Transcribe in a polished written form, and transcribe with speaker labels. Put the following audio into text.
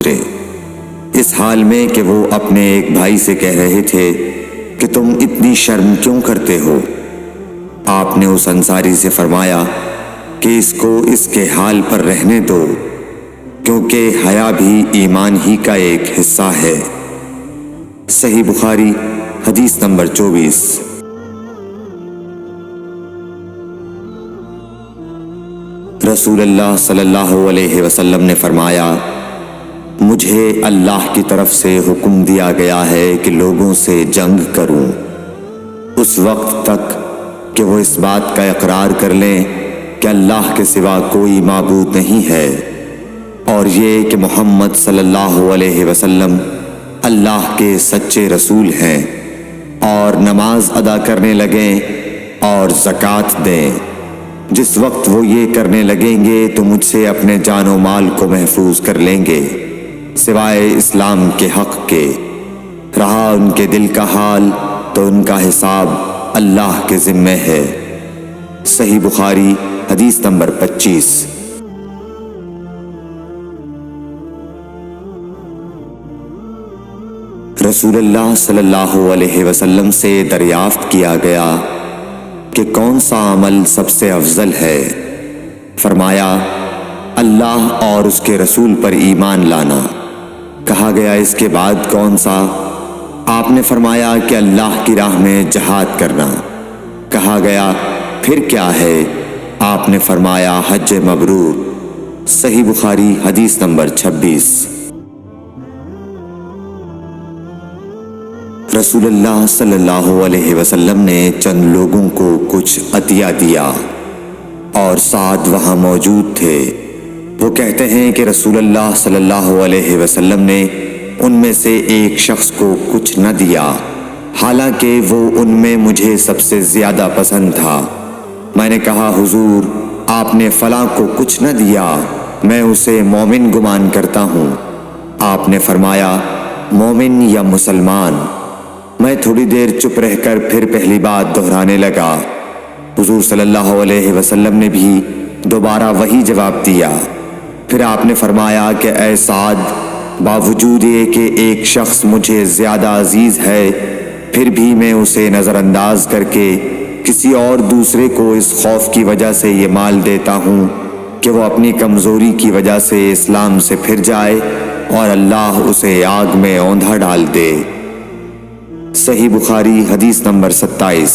Speaker 1: اس حال میں کہ وہ اپنے ایک بھائی سے کہہ رہے تھے کہ تم اتنی شرم کیوں کرتے ہو؟ آپ نے اس انصاری سے فرمایا کہ اس کو اس کے حال پر رہنے دو، کیونکہ حیا بھی ایمان ہی کا ایک حصہ ہے۔ صحیح بخاری حدیث نمبر 24۔ رسول اللہ صلی اللہ علیہ وسلم نے فرمایا، مجھے اللہ کی طرف سے حکم دیا گیا ہے کہ لوگوں سے جنگ کروں اس وقت تک کہ وہ اس بات کا اقرار کر لیں کہ اللہ کے سوا کوئی معبود نہیں ہے، اور یہ کہ محمد صلی اللہ علیہ وسلم اللہ کے سچے رسول ہیں، اور نماز ادا کرنے لگیں اور زکوٰۃ دیں۔ جس وقت وہ یہ کرنے لگیں گے تو مجھ سے اپنے جان و مال کو محفوظ کر لیں گے سوائے اسلام کے حق کے۔ رہا ان کے دل کا حال تو ان کا حساب اللہ کے ذمہ ہے۔ صحیح بخاری حدیث نمبر 25۔ رسول اللہ صلی اللہ علیہ وسلم سے دریافت کیا گیا کہ کون سا عمل سب سے افضل ہے؟ فرمایا، اللہ اور اس کے رسول پر ایمان لانا۔ کہا گیا، اس کے بعد کون سا؟ آپ نے فرمایا کہ اللہ کی راہ میں جہاد کرنا۔ کہا گیا، پھر کیا ہے؟ آپ نے فرمایا، حج مبرور۔ صحیح بخاری حدیث نمبر 26۔ رسول اللہ صلی اللہ علیہ وسلم نے چند لوگوں کو کچھ عطیہ دیا اور سعد وہاں موجود تھے۔ وہ کہتے ہیں کہ رسول اللہ صلی اللہ علیہ وسلم نے ان میں سے ایک شخص کو کچھ نہ دیا، حالانکہ وہ ان میں مجھے سب سے زیادہ پسند تھا۔ میں نے کہا، حضور، آپ نے فلاں کو کچھ نہ دیا، میں اسے مومن گمان کرتا ہوں۔ آپ نے فرمایا، مومن یا مسلمان؟ میں تھوڑی دیر چپ رہ کر پھر پہلی بات دہرانے لگا۔ حضور صلی اللہ علیہ وسلم نے بھی دوبارہ وہی جواب دیا۔ پھر آپ نے فرمایا کہ اے سعد، باوجود یہ کہ ایک شخص مجھے زیادہ عزیز ہے، پھر بھی میں اسے نظر انداز کر کے کسی اور دوسرے کو اس خوف کی وجہ سے یہ مال دیتا ہوں کہ وہ اپنی کمزوری کی وجہ سے اسلام سے پھر جائے اور اللہ اسے آگ میں اوندھا ڈال دے۔ صحیح بخاری حدیث نمبر 27۔